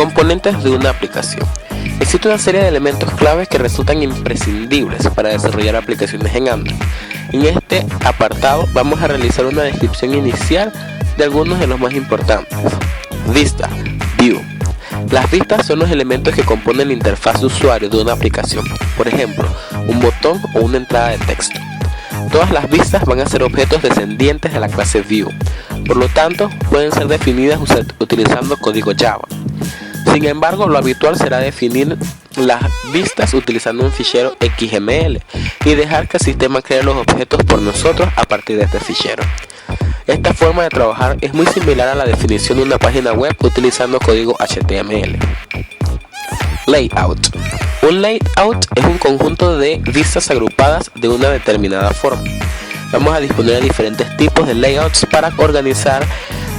Componentes de una aplicación. Existe una serie de elementos claves que resultan imprescindibles para desarrollar aplicaciones en Android. En este apartado vamos a realizar una descripción inicial de algunos de los más importantes. Vista, View. Las vistas son los elementos que componen la interfaz de usuario de una aplicación, por ejemplo, un botón o una entrada de texto. Todas las vistas van a ser objetos descendientes de la clase View, por lo tanto pueden ser definidas utilizando código Java. Sin embargo, lo habitual será definir las vistas utilizando un fichero XML y dejar que el sistema cree los objetos por nosotros a partir de este fichero. Esta forma de trabajar es muy similar a la definición de una página web utilizando código HTML. Layout. Un layout es un conjunto de vistas agrupadas de una determinada forma. Vamos a disponer de diferentes tipos de layouts para organizar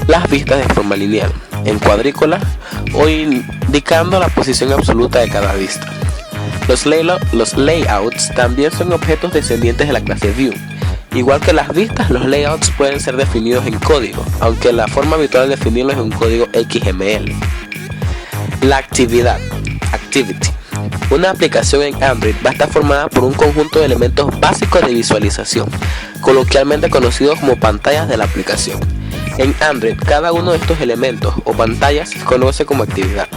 las vistas de forma lineal, en cuadrícula o indicando la posición absoluta de cada vista. Los layouts también son objetos descendientes de la clase View. Igual que las vistas, los layouts pueden ser definidos en código, aunque la forma habitual de definirlos es un código XML. La actividad, Activity. Una aplicación en Android va a estar formada por un conjunto de elementos básicos de visualización, coloquialmente conocidos como pantallas de la aplicación. En Android, cada uno de estos elementos o pantallas se conoce como actividad.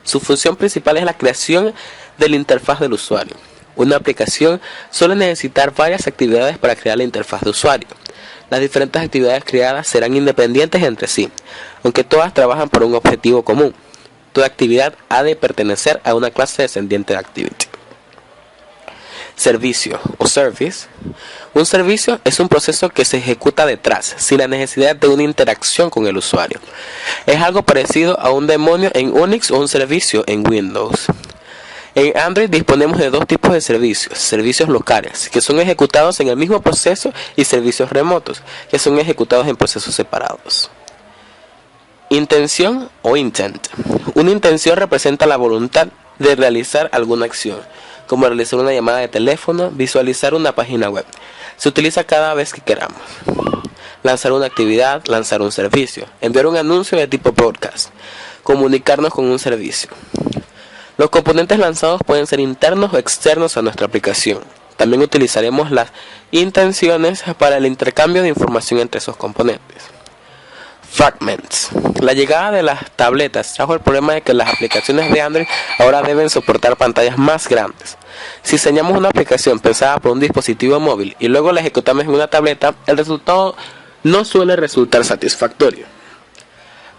Su función principal es la creación de la interfaz del usuario. Una aplicación suele necesitar varias actividades para crear la interfaz de usuario. Las diferentes actividades creadas serán independientes entre sí, aunque todas trabajan por un objetivo común. Toda actividad ha de pertenecer a una clase descendiente de Activity. Servicio o Service. Un servicio es un proceso que se ejecuta detrás, sin la necesidad de una interacción con el usuario. Es algo parecido a un demonio en Unix o un servicio en Windows. En Android disponemos de dos tipos de servicios locales, que son ejecutados en el mismo proceso, y servicios remotos, que son ejecutados en procesos separados. Intención o intent. Una intención representa la voluntad de realizar alguna acción, como realizar una llamada de teléfono, visualizar una página web. Se utiliza cada vez que queramos. Lanzar una actividad, lanzar un servicio, enviar un anuncio de tipo broadcast, comunicarnos con un servicio. Los componentes lanzados pueden ser internos o externos a nuestra aplicación. También utilizaremos las intenciones para el intercambio de información entre esos componentes. Fragments. La llegada de las tabletas trajo el problema de que las aplicaciones de Android ahora deben soportar pantallas más grandes. Si diseñamos una aplicación pensada por un dispositivo móvil y luego la ejecutamos en una tableta, el resultado no suele resultar satisfactorio.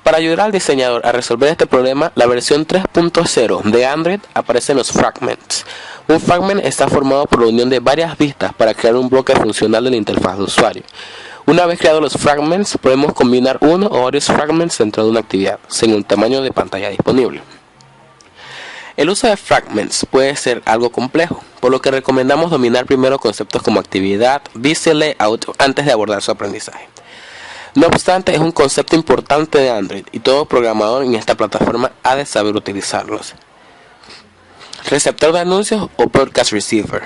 Para ayudar al diseñador a resolver este problema, la versión 3.0 de Android aparecen los fragments. Un fragment está formado por la unión de varias vistas para crear un bloque funcional de la interfaz de usuario. Una vez creados los fragments, podemos combinar uno o varios fragments dentro de una actividad, según el tamaño de pantalla disponible. El uso de fragments puede ser algo complejo, por lo que recomendamos dominar primero conceptos como actividad, vista y layout antes de abordar su aprendizaje. No obstante, es un concepto importante de Android y todo programador en esta plataforma ha de saber utilizarlos. Receptor de anuncios o broadcast receiver.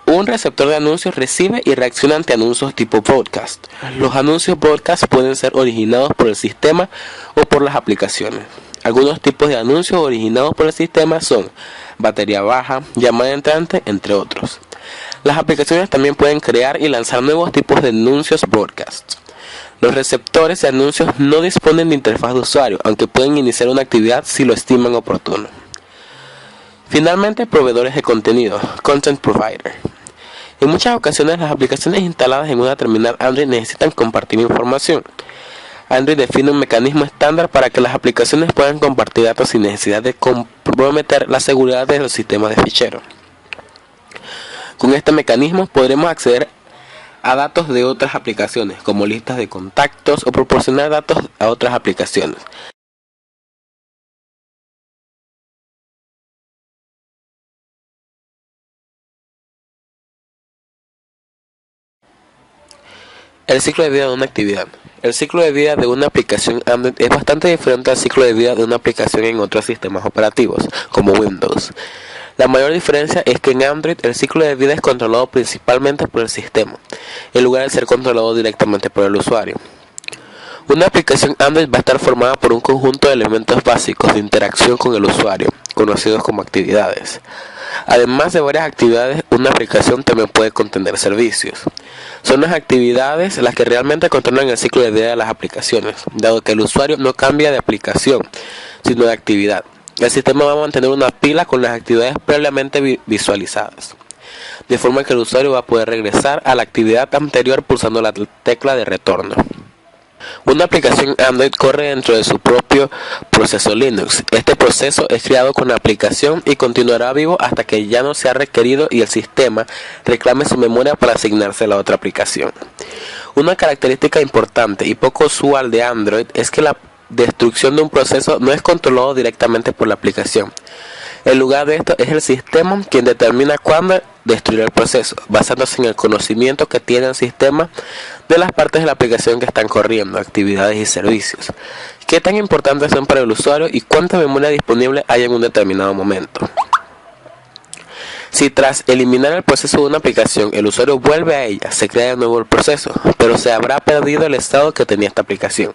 Un receptor de anuncios recibe y reacciona ante anuncios tipo broadcast. Los anuncios broadcast pueden ser originados por el sistema o por las aplicaciones. Algunos tipos de anuncios originados por el sistema son batería baja, llamada entrante, entre otros. Las aplicaciones también pueden crear y lanzar nuevos tipos de anuncios broadcast. Los receptores de anuncios no disponen de interfaz de usuario, aunque pueden iniciar una actividad si lo estiman oportuno. Finalmente, proveedores de contenido, Content Provider. En muchas ocasiones las aplicaciones instaladas en una terminal Android necesitan compartir información. Android define un mecanismo estándar para que las aplicaciones puedan compartir datos sin necesidad de comprometer la seguridad de los sistemas de ficheros. Con este mecanismo podremos acceder a datos de otras aplicaciones, como listas de contactos, o proporcionar datos a otras aplicaciones. El ciclo de vida de una actividad. El ciclo de vida de una aplicación Android es bastante diferente al ciclo de vida de una aplicación en otros sistemas operativos, como Windows. La mayor diferencia es que en Android el ciclo de vida es controlado principalmente por el sistema, en lugar de ser controlado directamente por el usuario. Una aplicación Android va a estar formada por un conjunto de elementos básicos de interacción con el usuario, conocidos como actividades. Además de varias actividades, una aplicación también puede contener servicios. Son las actividades las que realmente controlan el ciclo de vida de las aplicaciones, dado que el usuario no cambia de aplicación, sino de actividad. El sistema va a mantener una pila con las actividades previamente visualizadas, de forma que el usuario va a poder regresar a la actividad anterior pulsando la tecla de retorno. Una aplicación Android corre dentro de su propio proceso Linux. Este proceso es creado con la aplicación y continuará vivo hasta que ya no sea requerido y el sistema reclame su memoria para asignarse a la otra aplicación. Una característica importante y poco usual de Android es que la destrucción de un proceso no es controlado directamente por la aplicación. En lugar de esto, es el sistema quien determina cuándo destruir el proceso, basándose en el conocimiento que tiene el sistema de las partes de la aplicación que están corriendo, actividades y servicios, qué tan importantes son para el usuario y cuánta memoria disponible hay en un determinado momento. Si tras eliminar el proceso de una aplicación el usuario vuelve a ella, se crea de nuevo el proceso, pero se habrá perdido el estado que tenía esta aplicación.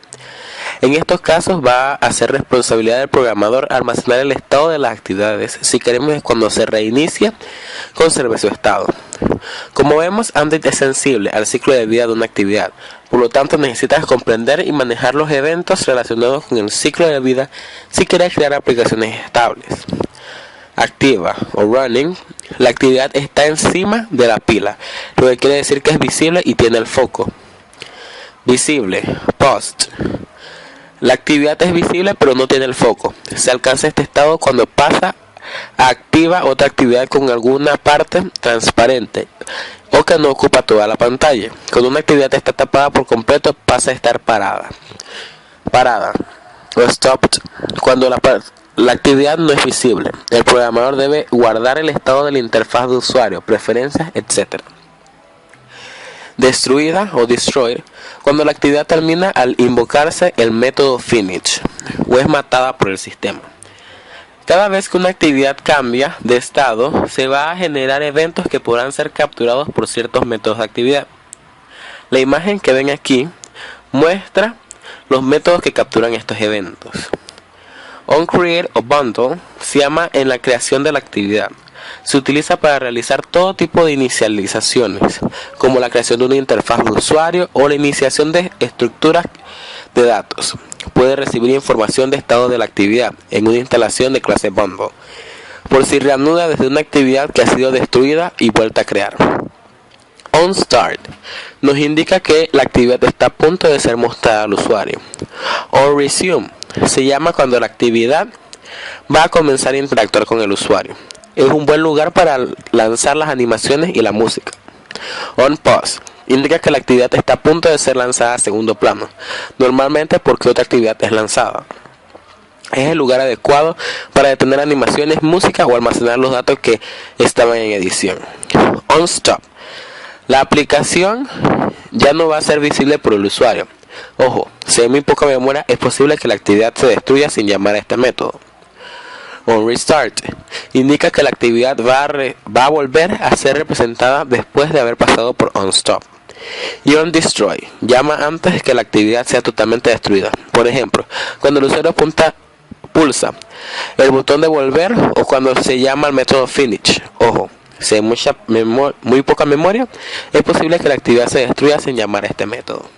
En estos casos va a ser responsabilidad del programador almacenar el estado de las actividades si queremos que cuando se reinicie conserve su estado. Como vemos, Android es sensible al ciclo de vida de una actividad, por lo tanto necesitas comprender y manejar los eventos relacionados con el ciclo de vida si quieres crear aplicaciones estables. Activa o running, la actividad está encima de la pila, lo que quiere decir que es visible y tiene el foco. Visible, post. La actividad es visible pero no tiene el foco. Se alcanza este estado cuando pasa a activa otra actividad con alguna parte transparente o que no ocupa toda la pantalla. Cuando una actividad está tapada por completo pasa a estar parada. Parada o stopped cuando la actividad no es visible. El programador debe guardar el estado de la interfaz de usuario, preferencias, etc. Destruida o destroyed cuando la actividad termina al invocarse el método finish o es matada por el sistema. Cada vez que una actividad cambia de estado, se va a generar eventos que podrán ser capturados por ciertos métodos de actividad. La imagen que ven aquí muestra los métodos que capturan estos eventos. OnCreate o Bundle se llama en la creación de la actividad. Se utiliza para realizar todo tipo de inicializaciones, como la creación de una interfaz de usuario o la iniciación de estructuras de datos. Puede recibir información de estado de la actividad en una instalación de clase Bundle, por si reanuda desde una actividad que ha sido destruida y vuelta a crear. OnStart nos indica que la actividad está a punto de ser mostrada al usuario. OnResume se llama cuando la actividad va a comenzar a interactuar con el usuario. Es un buen lugar para lanzar las animaciones y la música. OnPause indica que la actividad está a punto de ser lanzada a segundo plano, normalmente porque otra actividad es lanzada. Es el lugar adecuado para detener animaciones, música o almacenar los datos que estaban en edición. OnStop. La aplicación ya no va a ser visible por el usuario. Ojo, si hay muy poca memoria, es posible que la actividad se destruya sin llamar a este método. OnRestart indica que la actividad va a volver a ser representada después de haber pasado por OnStop. Y OnDestroy llama antes que la actividad sea totalmente destruida. Por ejemplo, cuando el usuario pulsa el botón de volver o cuando se llama al método finish. Ojo, si hay muy poca memoria, es posible que la actividad se destruya sin llamar a este método.